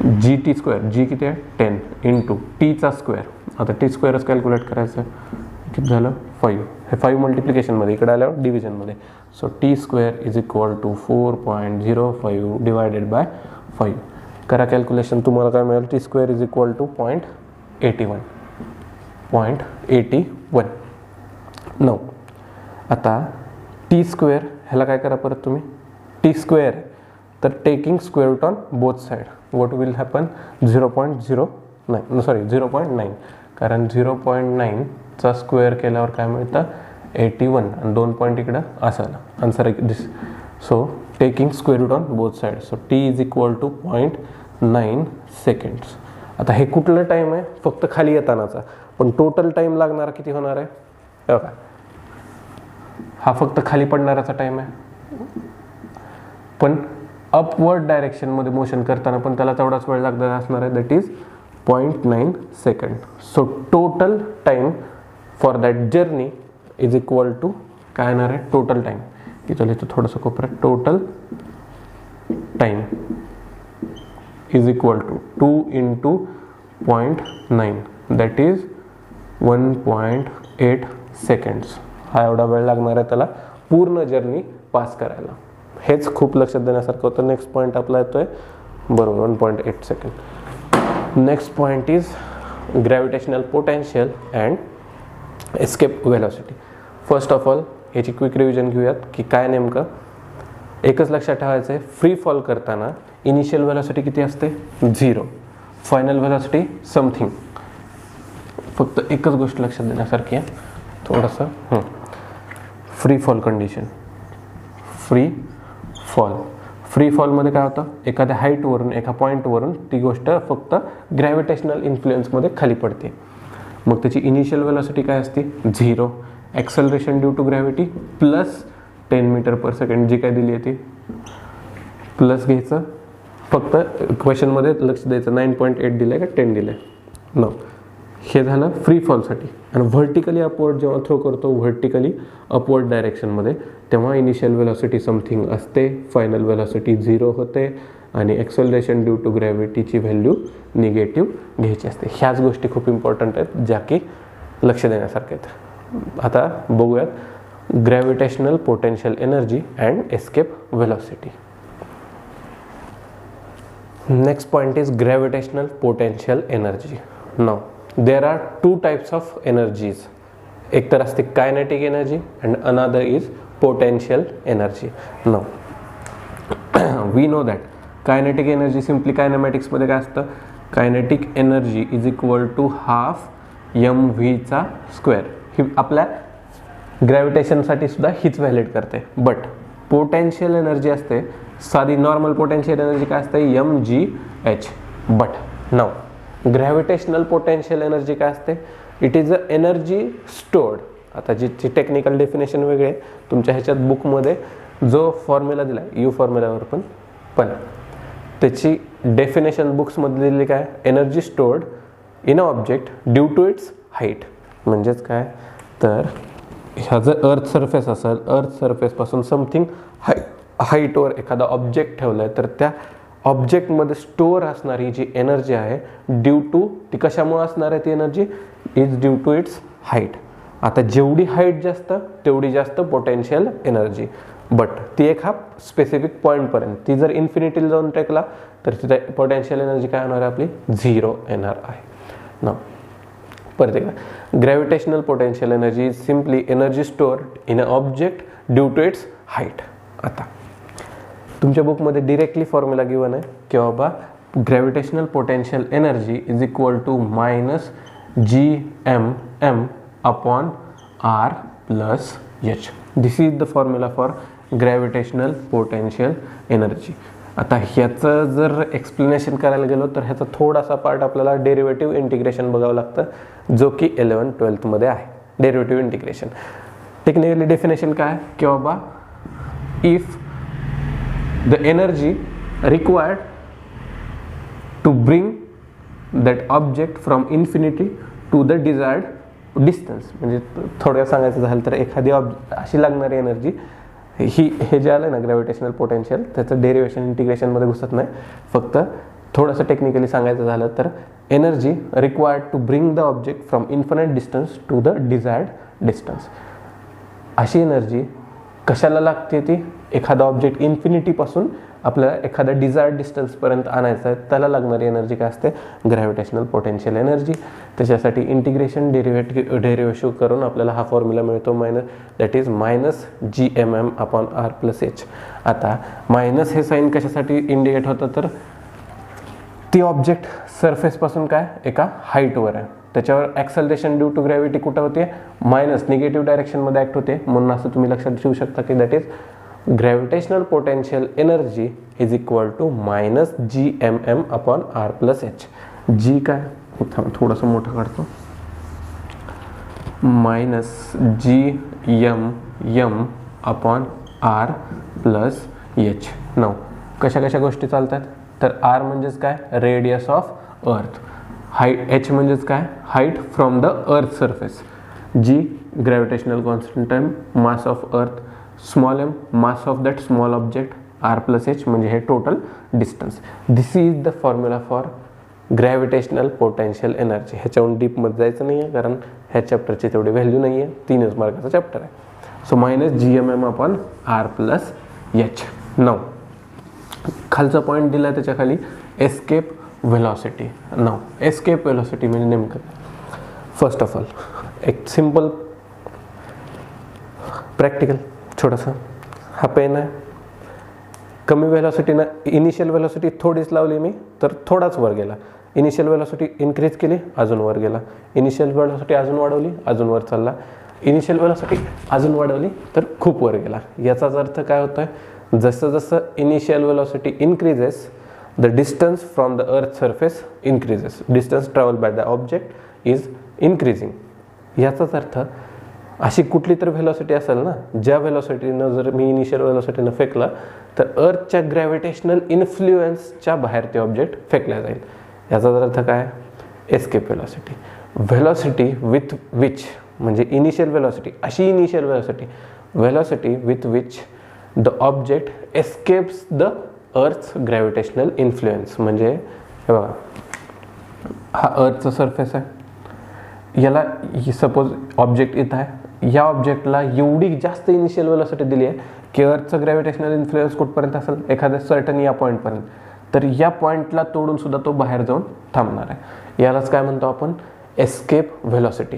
g t square, g किती आहे 10 इंटू टीचा स्क्वेअर. आता टी स्क्वेअरच कॅल्क्युलेट करायचं आहे, किती झालं 5, हे 5 मल्टिप्लिकेशनमध्ये, इकडे आल्यावर डिव्हिजनमध्ये. So t square is equal to 4.05 divided by 5. करा कॅल्क्युलेशन, तुम्हाला काय मिळेल t square is equal to 0.81. 9. आता टी स्क्वेअर ह्याला काय करा परत तुम्ही, टी स्क्वेअर तर taking square root on both side, what will happen 0.09, कारण 0.9चा स्क्वेअर केल्यावर काय मिळतं 81 आणि 2 पॉईंट इकडं असायला answer this. So taking square root on both side, so t is equal to 0.9 seconds. आता हे कुठलं टाईम आहे फक्त खाली येतानाचा, पण टोटल टाईम लागणारा किती होणार आहे बघा, हा फक्त खाली पडणाराचा टाईम आहे, पण अपवर्ड डायरेक्शनमध्ये मोशन करताना पण त्याला तेवढाच वेळ लागणार असणार आहे, that is 0.9 second. So total time for that journey is equal to काय येणार आहे टोटल टाईम, इथं लिहितो थोडंसं कोपऱ्यात, total time is equal to 2 into 0.9 that is 1.8 seconds. हा एवढा वेळ लागणार आहे त्याला पूर्ण जर्नी पास करायला. हेच खूप लक्षात देण्यासारखं होतं. नेक्स्ट पॉईंट आपला येतोय बरोबर 1.8 second. Next point is gravitational potential and escape velocity. First of all याची क्विक रिव्हिजन घेऊयात की काय नेमकं. एकच लक्षात ठेवायचं आहे, फ्री फॉल करताना इनिशियल व्हेलॉसिटी किती असते 0, फायनल व्हेलॉसिटी समथिंग. फक्त एकच गोष्ट लक्षात देण्यासारखी आहे थोडंसं, फ्री फॉल कंडिशन. फ्री फॉलमध्ये काय होतं, एखाद्या हाईटवरून एका पॉईंटवरून ती गोष्ट फक्त ग्रॅव्हिटेशनल इन्फ्लुएन्समध्ये खाली पडते. मग त्याची इनिशियल व्हेलॉसिटी काय असते 0, acceleration due to gravity plus 10 metre per second, g काय दिली आहे ती प्लस घ्यायचं. फक्त क्वेश्चनमध्ये लक्ष द्यायचं 9.8 दिलं आहे का 10 दिलं आहे. न हे झालं फ्री फॉलसाठी. आणि व्हर्टिकली अपवर्ड जेव्हा थ्रो करतो व्हर्टिकली अपवर्ड डायरेक्शनमध्ये, तेव्हा इनिशियल व्हेलॉसिटी समथिंग असते, फायनल व्हेलॉसिटी 0 होते आणि ॲक्सेलरेशन ड्यू टू ग्रॅव्हिटीची व्हॅल्यू निगेटिव्ह घ्यायची असते. ह्याच गोष्टी खूप इम्पॉर्टंट आहेत ज्या की लक्ष देण्यासारख्या आहेत. आता बघूयात gravitational potential energy and escape velocity. Next point is gravitational potential energy. Now there are 2 types of energies. एक तर असते kinetic energy and another is potential energy. Now we know that kinetic energy simply कायनेमॅटिक्समध्ये काय असतं, kinetic energy is equal to half mv² ही आपल्या ग्रॅव्हिटेशनसाठी सुद्धा हीच व्हॅलिड करते. बट पोटेन्शियल एनर्जी असते साधी नॉर्मल पोटेन्शियल एनर्जी काय असते mgh. But now gravitational potential energy काय असते, it is a energy stored. आता जी टेक्निकल डेफिनेशन वेगळे आहे, तुमच्या ह्याच्यात बुकमध्ये जो फॉर्म्युला दिला यू फॉर्म्युलावर पण त्याची डेफिनेशन बुक्समध्ये दिली काय, energy stored in a object due to its height. म्हणजेच काय तर ह्या जर अर्थ सरफेस असेल, अर्थ सरफेसपासून समथिंग हाईटवर एखादा ऑब्जेक्ट ठेवला आहे, तर त्या ऑब्जेक्टमध्ये स्टोअर असणारी जी एनर्जी आहे ड्यू टू, ती कशामुळे असणार आहे ती energy is due to its height. आता जेवढी हाईट जास्त तेवढी जास्त पोटेन्शियल एनर्जी, बट ती एक हा स्पेसिफिक पॉईंटपर्यंत. ती जर इन्फिनिटीला जाऊन टेकला तर तिथे पोटेन्शियल एनर्जी काय होणार आहे आपली 0 येणार आहे. ना परत एकदा, gravitational potential energy is simply energy stored in a object due to its height. आता तुमच्या बुकमध्ये डिरेक्टली फॉर्म्युला गिवन आहे की बाबा gravitational potential energy is equal to -gmm upon r + h. This is the formula for gravitational potential energy. आता ह्याचं जर explanation करायला गेलो तर ह्याचा थोडासा पार्ट आपल्याला डेरिव्हेटिव्ह इंटिग्रेशन बघावं लागतं, जो की 11th-12th मध्ये आहे. डेरिव्हेटिव्ह इंटिग्रेशन टेक्निकली डेफिनेशन काय की बाबा, if the energy required to bring that object from infinity to the desired distance, म्हणजे थोडक्यात सांगायचं झालं तर एखादी अशी लागणारी एनर्जी, हे जे आलं ना ग्रॅव्हिटेशनल पोटेन्शियल, त्याचं डेरिव्हेशन इंटिग्रेशनमध्ये घुसत नाही. फक्त थोडंसं टेक्निकली सांगायचं झालं तर energy required to bring the object from infinite distance to the desired distance. अशी एनर्जी कशाला लागते, ती एखादा ऑब्जेक्ट इन्फिनिटीपासून आपल्याला एखाद्या डिझायर्ड डिस्टन्सपर्यंत आणायचं आहे, त्याला लागणारी एनर्जी काय असते, ग्रॅव्हिटेशनल पोटेन्शियल एनर्जी. त्याच्यासाठी इंटिग्रेशन डेरिव्हेटिव्ह करून आपल्याला हा फॉर्म्युला मिळतो, दॅट इज -gmm/r+h. आता मायनस हे साईन कशासाठी इंडिकेट होतं, तर ती ऑब्जेक्ट सरफेसपासून काय एका हाईटवर आहे, त्याच्यावर ॲक्सलरेशन ड्यू टू ग्रॅव्हिटी कुठं होते, मायनस निगेटिव्ह डायरेक्शनमध्ये ॲक्ट होते. म्हणून असं तुम्ही लक्षात ठेवू शकता की that is gravitational potential energy is equal to -gmm/r+h. जी काय थोडंसं मोठं काढतो, -gmm/r+h. नाव कशा कशा गोष्टी चालतात, तर आर म्हणजेच काय, रेडियस ऑफ अर्थ, एच म्हणजेच काय, height from the earth surface, G gravitational constant आहे, mass of earth, small M mass of that small object, r+h म्हणजे हे total distance. This is the formula for gravitational potential energy. ह्याच्याहून डीपमध्ये जायचं नाही आहे, कारण ह्या चॅप्टरची तेवढी व्हॅल्यू नाही आहे, 3च मार्काचा चॅप्टर आहे. So -gmm/r+h. नाव खालचा पॉईंट दिला आहे, त्याच्या खाली एस्केप व्हेलॉसिटी. नाव एस्केप व्हेलॉसिटी म्हणजे नेमकं, फर्स्ट ऑफ ऑल एक सिंपल प्रॅक्टिकल छोटासा, हा पेन आहे, कमी व्हेलॉसिटीनं इनिशियल व्हेलॉसिटी थोडीच लावली मी तर थोडाच वर गेला, इनिशियल व्हेलॉसिटी इन्क्रीज केली अजून वर गेला, इनिशियल व्हेलॉसिटी अजून वाढवली अजून वर चालला, इनिशियल व्हेलॉसिटी अजून वाढवली तर खूप वर गेला. याचाच अर्थ काय होत आहे, जसं जसं initial velocity increases the distance from the earth surface increases, distance travel by the object is increasing. याचाच अर्थ अशी कुठली तर व्हेलॉसिटी असेल ना, ज्या व्हेलॉसिटीनं जर मी इनिशियल व्हेलॉसिटीनं फेकला तर अर्थच्या ग्रॅव्हिटेशनल इन्फ्लुएन्सच्या बाहेर ते ऑब्जेक्ट फेकल्या जाईल. याचा अर्थ काय, escape velocity. Velocity with which म्हणजे इनिशियल व्हेलॉसिटी, अशी initial velocity with which the object escapes the earth's gravitational influence. म्हणजे हे बघा, हा अर्थचा सरफेस आहे, याला सपोज ऑब्जेक्ट इथं आहे, या ऑब्जेक्टला एवढी जास्त इनिशियल व्हेलॉसिटी दिली आहे की अर्थचं ग्रॅव्हिटेशनल इन्फ्लुएन्स कुठपर्यंत असेल, एखाद्या सर्टन या पॉईंटपर्यंत, तर या पॉईंटला तोडून सुद्धा तो बाहेर जाऊन थांबणार आहे. यालाच काय म्हणतो आपण, एस्केप व्हेलॉसिटी.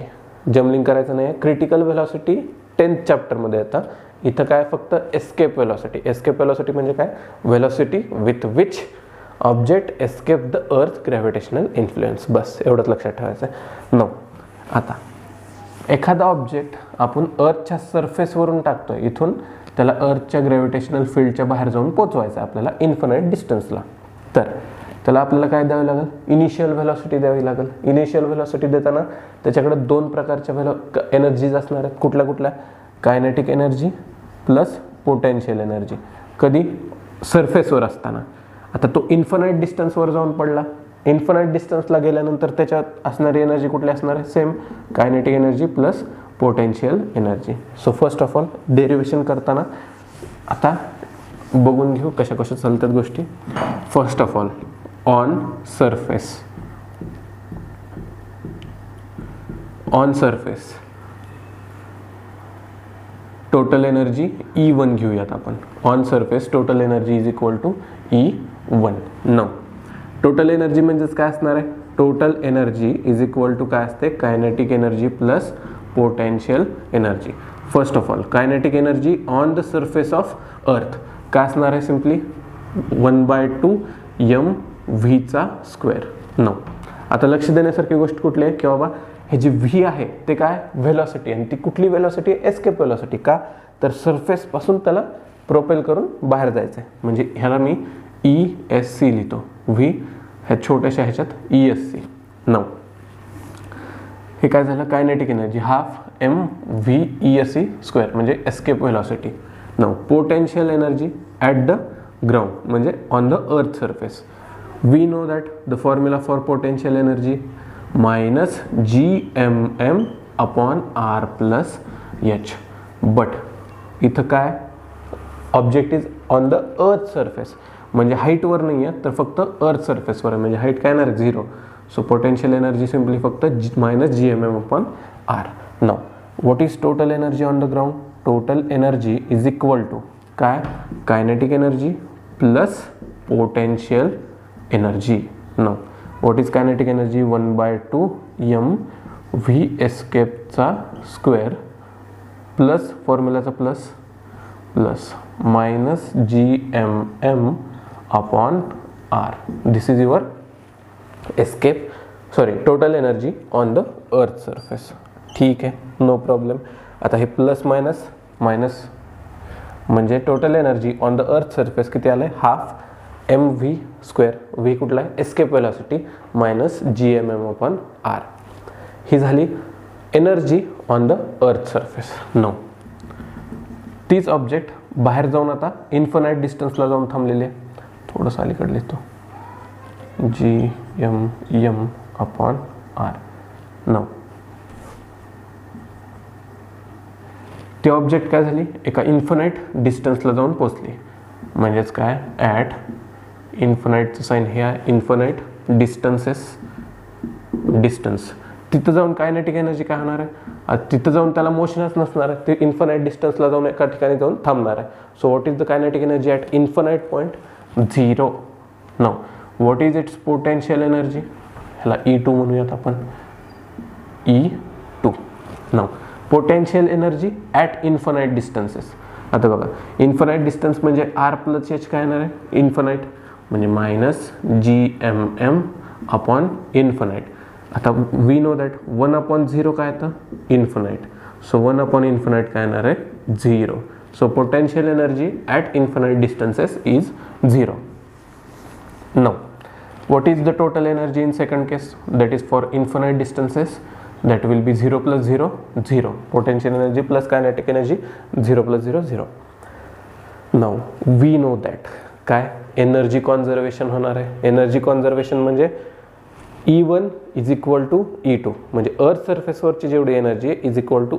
जम्बलिंग करायचं नाही आहे, क्रिटिकल व्हेलॉसिटी 10th चॅप्टरमध्ये येतं, इथं काय फक्त एस्केप व्हेलॉसिटी. एस्केप व्हेलॉसिटी म्हणजे काय, velocity with which object escape the earth gravitational influence. बस एवढंच लक्षात ठेवायचं आहे. नो, आता एखादा ऑब्जेक्ट आपण अर्थच्या सरफेसवरून टाकतोय, इथून त्याला अर्थच्या ग्रॅव्हिटेशनल फील्डच्या बाहेर जाऊन पोचवायचं आहे आपल्याला इन्फिनाइट डिस्टन्सला. तर त्याला आपल्याला काय द्यावी लागेल, इनिशियल व्हेलॉसिटी द्यावी लागेल. इनिशियल व्हेलॉसिटी देताना त्याच्याकडे 2 प्रकारच्या एनर्जीज असणार आहेत. कुठल्या कुठल्या, kinetic energy plus potential energy. कधी, सरफेसवर असताना. आता तो इन्फिनाइट डिस्टन्सवर जाऊन पडला, इन्फिनाइट डिस्टन्सला गेल्यानंतर त्याच्यात असणारी एनर्जी कुठली असणार आहे, same kinetic energy plus potential energy. So first of all derivation करताना आता बघून घेऊ कशा कशा चालतात गोष्टी. First of all, on surface total energy E1 घेऊयात आपण. On surface total energy is equal to E1. Now total energy म्हणजेच काय असणार आहे, total energy is equal to काय असते, kinetic energy plus potential energy. First of all kinetic energy on the surface of अर्थ काय असणार आहे, सिम्पली 1/2 mv². नो, आता लक्ष देण्यासारखी गोष्ट कुठली आहे की बाबा हे जे व्ही आहे ते काय, व्हेलॉसिटी, आणि ती कुठली व्हेलॉसिटी, एस्केप व्हेलॉसिटी. का, तर सरफेसपासून त्याला प्रोपेल करून बाहेर जायचं आहे. म्हणजे ह्याला मी ESC लिहितो, व्ही ह्या छोट्याशा ह्याच्यात ESC. नाव हे काय झालं, kinetic energy half mv/ESC square म्हणजे escape velocity. Now potential energy at the ground म्हणजे on the earth surface. We know that the formula for potential energy minus GMM upon R plus H. But इथं काय, object is on the earth surface म्हणजे हाईटवर नाही आहे तर फक्त अर्थ सरफेसवर आहे, म्हणजे हाईट काय येणार 0. सो पोटेन्शियल एनर्जी सिम्पली फक्त minus GMM upon R. Now what is total energy on the ground. Total energy is equal to काय, kinetic energy plus potential energy. Now what is kinetic energy 1/2 mv एस्केपचा square plus फॉर्म्युलाचा plus plus minus GMM upon R. This is your escape total energy on the earth surface. ठीक आहे, no problem. आता हे plus minus minus म्हणजे total energy on the earth surface किती आलं आहे, हाफ mv स्क्वेअर. व्ही कुठला आहे, escape velocity minus GMM upon R. ही झाली energy on the earth surface. No तीच ऑब्जेक्ट बाहेर जाऊन आता इन्फिनाइट डिस्टन्सला जाऊन थांबलेले. थोडंसं अलीकडे लिहितो, GMM अपॉन R. नो ती ऑब्जेक्ट काय झाली, एका इन्फिनाइट डिस्टन्सला जाऊन पोचली. म्हणजेच काय, ॲट इन्फिनाइटचं साईन हे आहे, इन्फिनाइट डिस्टन्स. तिथं जाऊन कायनेटिक एनर्जी काय होणार आहे, तिथं जाऊन त्याला मोशनच नसणार आहे, ते इन्फिनाइट डिस्टन्सला जाऊन एका ठिकाणी जाऊन थांबणार आहे. So what is the kinetic energy at infinite point 0. Now what is its potential energy, ह्याला E2 म्हणूयात आपण, E2. Now potential energy at infinite distances. आता बघा इन्फिनाइट डिस्टन्स म्हणजे R प्लस H काय येणार आहे, इन्फिनाइट म्हणजे मायनस GMM अपॉन इन्फिनाइट. आता वी नो दॅट 1/0 काय येतं, इन्फिनाइट. सो 1/इन्फिनाइट काय येणार आहे, 0. So potential energy at infinite distances is 0. Now what is the total energy in second case, that is for infinite distances, that will be 0 plus 0 0, potential energy plus kinetic energy 0 plus 0 0. now we know that काय energy conservation होणार आहे. Energy conservation म्हणजे E1 is equal to E2 म्हणजे अर्थ सरफेसवरची जेवढी energy आहे is equal to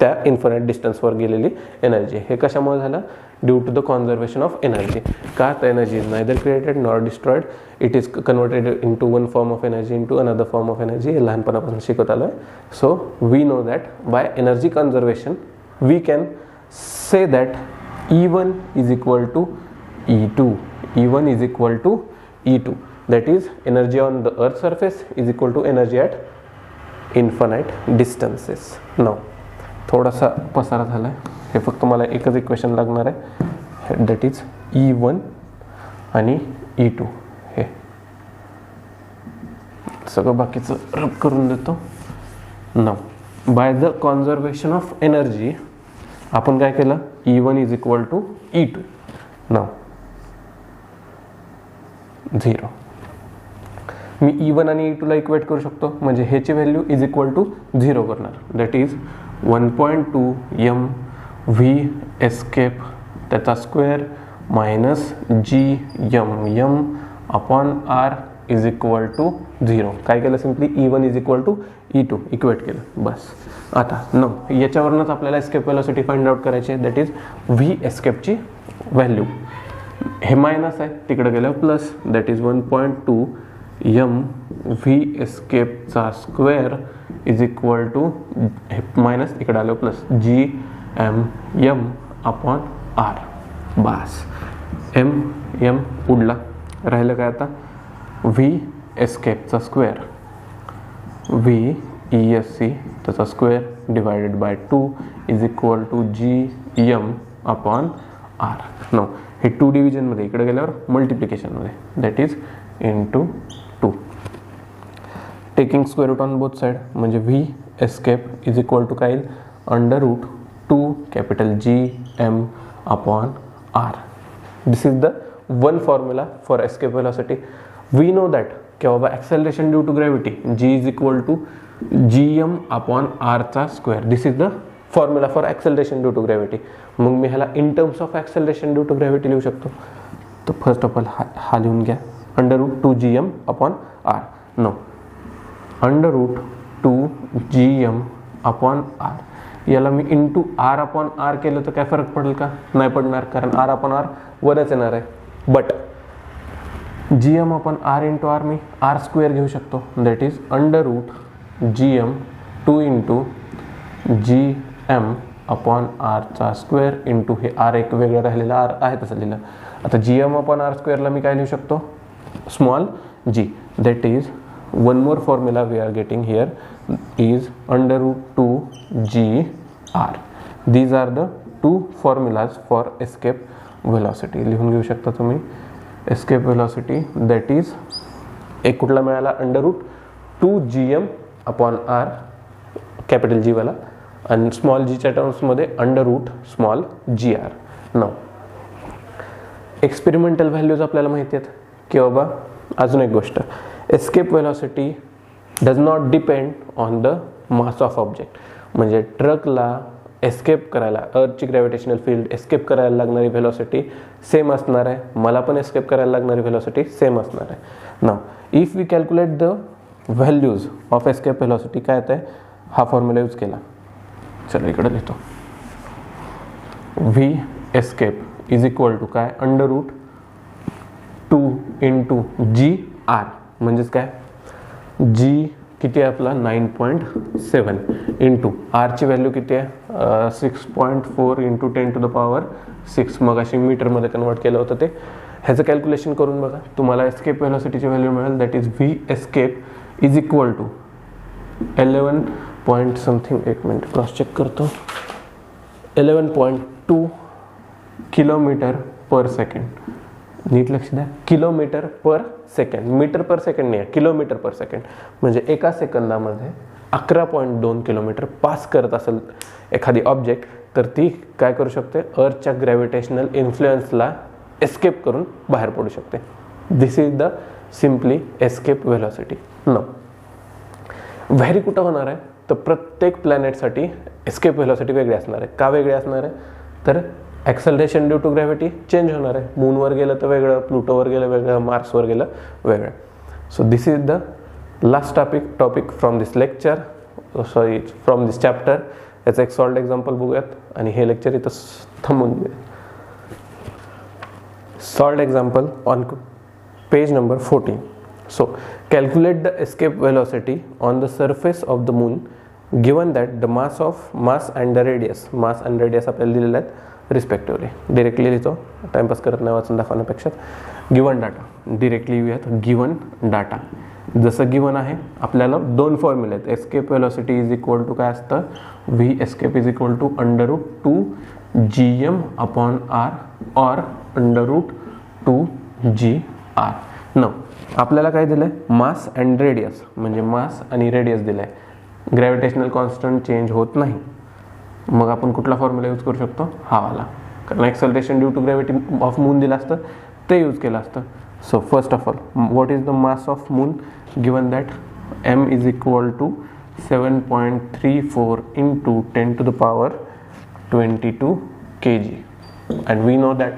त्या infinite डिस्टन्सवर गेलेली एनर्जी. हे कशामुळे झालं, due to the conservation of energy. का तर energy is neither created nor destroyed, it is converted into one form of energy into another form of energy. हे लहानपणापासून शिकत आलो आहे. So we know that by energy conservation we can say that E1 is equal to E2. E1 is equal to E2, that is energy on the earth surface is equal to energy at infinite distances. now थोडासा पसारा झाला आहे, हे फक्त मला एकच equation लागणार आहे, दॅट इज E1 आणि E2. हे सगळं बाकीचं रब करून देतो. Now by the conservation of energy आपण काय केलं, E1 is equal to E2. Now 0. मी E1 आणि E2 ला इक्वेट करू शकतो, म्हणजे ह्याची व्हॅल्यू इज इक्वल टू 0 करणार, दॅट इज 1.2 mv एस्केप त्याचा square minus GMM upon R is equal to 0. काय केलं, simply E1 is equal to E2 equate केलं, बस. आता याच्यावरूनच आपल्याला एस्केप वेलोसिटी फाइंड आउट करायची आहे, दॅट इज V एस्केपची व्हॅल्यू. हे मायनस आहे, तिकडे गेलं प्लस, दॅट इज 1.2 mv एस्केपचा स्क्वेअर इज इक्वल टू हे मायनस इकडे आलं प्लस GMM अपॉन R. बस M उडला, राहिलं काय आता V एस्केपचा स्क्वेअर, V ESC त्याचा square divided by 2 is equal to GM upon R. No हे 2 डिव्हिजनमध्ये इकडे गेल्यावर मल्टिप्लिकेशनमध्ये, that is into 2. Taking square root on both side म्हणजे V escape is equal to काय येईल, under root 2 capital GM upon R. This is the one formula for escape velocity. We know that की बाबा acceleration due to gravity G is equal to GM upon आरचा square. This is the formula for acceleration due to gravity. मग मी ह्याला in terms of acceleration due to gravity लिहू शकतो. तर first of all हा लिहून घ्या, √2GM upon R. No, √2GM upon R. याला मी इंटू आर अपॉन आर केलं तर काय फरक पडेल का? नाही पडणार, कारण आर अपॉन आर वरच येणार आहे. But GM upon R into R मी आर स्क्वेअर घेऊ शकतो. That is √GM 2 into GM upon आरचा स्क्वेअर इंटू हे आर एक वेगळं राहिलेलं आर आहे तसं लिहिलं. आता GM अपॉन आर स्क्वेअरला मी काय लिहू शकतो? Small g. That is one more formula we are getting here is √2GR. These are the two formulas for escape velocity. लिहून घेऊ शकता तुम्ही escape velocity. that is एक कुठला मिळाला? √2GM upon R capital G वाला आणि स्मॉल g च्या टर्म्समध्ये √GR. नाव एक्सपेरिमेंटल व्हॅल्यूज आपल्याला माहिती आहेत की बाबा. अजून एक गोष्ट, escape velocity does not depend on the mass of object. म्हणजे ट्रकला एस्केप करायला अर्थची ग्रॅव्हिटेशनल फील्ड एस्केप करायला लागणारी व्हेलॉसिटी सेम असणार आहे. मला पण एस्केप करायला लागणारी व्हेलॉसिटी सेम असणार आहे. Now if we calculate the values of escape velocity काय येतं आहे? हा फॉर्म्युला यूज केला. चला इकडे लिहितो. V escape is equal to काय? √2 इंटू GR. म्हणजेच काय? G किती आहे आपला? 9.7 इंटू आरची व्हॅल्यू किती आहे? 6.4 इंटू 10⁻6. मग अशी मीटरमध्ये कन्वर्ट केलं होतं ते. ह्याचं कॅल्क्युलेशन करून बघा, तुम्हाला एस्केप व्हेलॉसिटीची व्हॅल्यू मिळेल. That is V escape is equal to 11 point something, एक मिनिट क्रॉस चेक करतो, 11.2 किलोमीटर पर सेकंड. नीट लक्ष द्या, kilometre per second, metre per second नाही आहे, किलोमीटर पर सेकंड. म्हणजे एका सेकंदामध्ये 11.2 किलोमीटर पास करत असेल एखादी ऑब्जेक्ट, तर ती काय करू शकते? अर्थच्या ग्रॅव्हिटेशनल इन्फ्लुएन्सला एस्केप करून बाहेर पडू शकते. This is the simply escape velocity. No, vary कुठं होणार आहे? तर प्रत्येक प्लॅनेटसाठी एस्केप व्हेलॉसिटी वेगळी असणार आहे. का वेगळी असणार आहे? तर acceleration due to gravity change होणार आहे. मूनवर गेलं तर वेगळं, प्लुटोवर गेलं वेगळं, मार्सवर गेलं वेगळं. So this is the last topic from this lecture, sorry from this chapter. याचं एक सॉल्ड एक्झाम्पल बघूयात आणि हे लेक्चर इथं थांबून घेऊया. Solved example on page number 14. So calculate the escape velocity on the surface of the moon given that the mass and the radius आपल्याला दिलेले आहेत रिस्पेक्टिव्हली. डिरेक्टली लिहितो, टाइमपास करत नाही वाचून दाखवण्यापेक्षा. गिवन डाटा डिरेक्टली लिहूयात. गिवन डाटा जसं गिवन आहे आपल्याला दोन फॉर्म्युले आहेत. Escape velocity is equal to काय असतं? V escape is equal to √2GM upon R or √2GR. न आपल्याला काय दिलंय? मास अँड रेडियस, म्हणजे मास आणि रेडियस दिलंय. ग्रॅव्हिटेशनल कॉन्स्टंट चेंज होत नाही. मग आपण कुठला फॉर्म्युला यूज करू शकतो? हा वाला. कारण acceleration due to gravity of moon दिलं असतं ते यूज केलं असतं. So first of all, what is the mass of moon given that M is equal to 7.34 into 10⁻22 kg. And we know that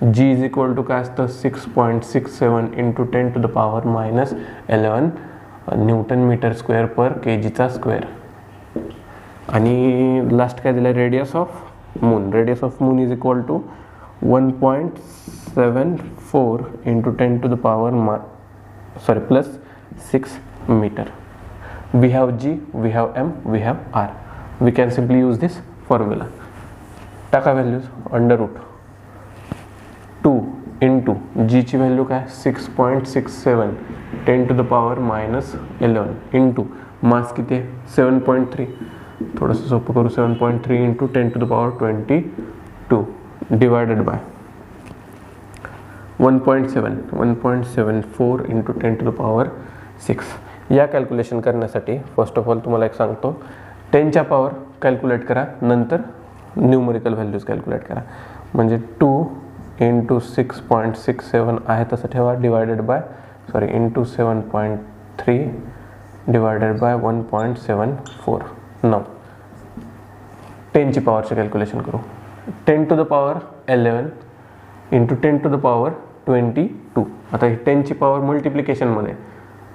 G is equal to काय असतं? 6.67 into 10⁻11 newton metre square per kgचा square. आणि last काय दिलं? Radius of moon. Radius of moon is equal to 1.74 into 10⁻6 metre. We have G, we have M, we have R. We can simply use this formula. टाका values. √2 into G ची value काय? 6.67 10⁻11 into mass किती आहे? 7.3. थोडंसं सोपं करू. 7.3 into 10⁻22 divided by 1.74 into 10⁻6. या calculation करण्यासाठी फर्स्ट ऑफ ऑल तुम्हाला एक सांगतो, 10च्या पॉवर कॅल्क्युलेट करा, नंतर न्यूमरिकल व्हॅल्यूज कॅल्क्युलेट करा. म्हणजे 2 इंटू 6.67 आहे तसं ठेवा, divided by into 7.3 divided by 1.74. Now 10ची पॉवरचे कॅल्क्युलेशन करू. 10 to the power 11 इंटू 10 to the power 22. आता ही 10ची पॉवर मल्टिप्लिकेशनमध्ये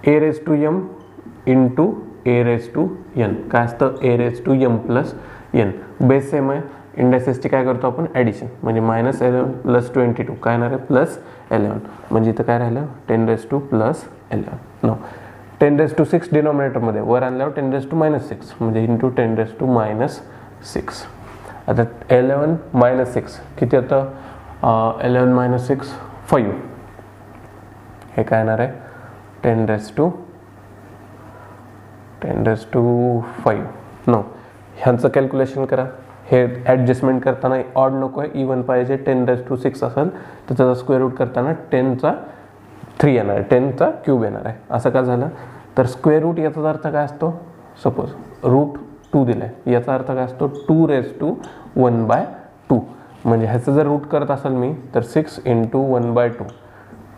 A raise to M into A raise to N. काय असतं? A raise to M plus N. Base same आहे, इंडायसेसची काय करतो आपण? ॲडिशन. म्हणजे -11 + 22 काय येणार आहे? +11. म्हणजे इथं काय राहिलं? 10⁻² + 11. नो 10⁻6 डिनॉमिनेटरमध्ये वर आणल्यावर 10⁻⁻6 म्हणजे इंटू 10⁻⁻6. आता 11 - 6 किती होतं? 11 - 6 5. हे काय येणार आहे? 10⁻5. नो ह्यांचं कॅल्क्युलेशन करा. हे ॲडजस्टमेंट करताना ऑड नको आहे, इवन पाहिजे. 10⁻6 असेल तर त्याचा स्क्वेअर रूट करताना 10चा 3 येणार आहे, 10चा क्यूब येणार आहे. असं का झालं? तर स्क्वेअर रूट याचा अर्थ काय असतो? सपोज √2 दिलं आहे, याचा अर्थ काय असतो? 2⁻1/2. म्हणजे ह्याचं जर रूट करत असेल मी तर 6 × 1/2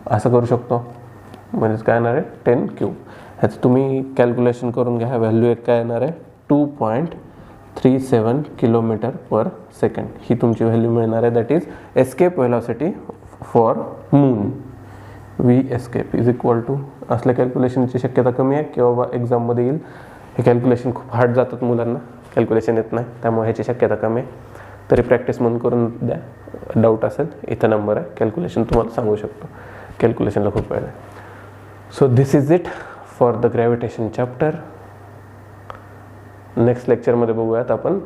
असं करू शकतो. म्हणजेच काय येणार आहे? 10 क्यूब. ह्याचं तुम्ही कॅल्क्युलेशन करून घ्या. व्हॅल्यू एक काय येणार आहे? 2.37 km/s. ही तुमची व्हॅल्यू मिळणार आहे. That is escape velocity for moon. V escape is equal to. असल्या कॅल्क्युलेशनची शक्यता कमी आहे किंवा बाबा एक्झाममध्ये येईल. हे कॅल्क्युलेशन खूप हार्ड जातात, मुलांना कॅल्क्युलेशन येत नाही, त्यामुळे ह्याची शक्यता कमी आहे. तरी प्रॅक्टिस म्हणून करून द्या. डाऊट असेल इथं नंबर आहे, कॅल्क्युलेशन तुम्हाला सांगू शकतो. कॅल्क्युलेशनला खूप वेळ आहे. So this is it for the gravitation chapter. Next लेक्चरमध्ये बघूयात आपण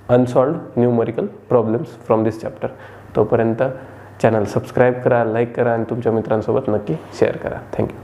unsolved numerical problems from this chapter. तोपर्यंत चॅनल सबस्क्राईब करा, लाईक करा आणि तुमच्या मित्रांसोबत नक्की शेअर करा. थँक्यू.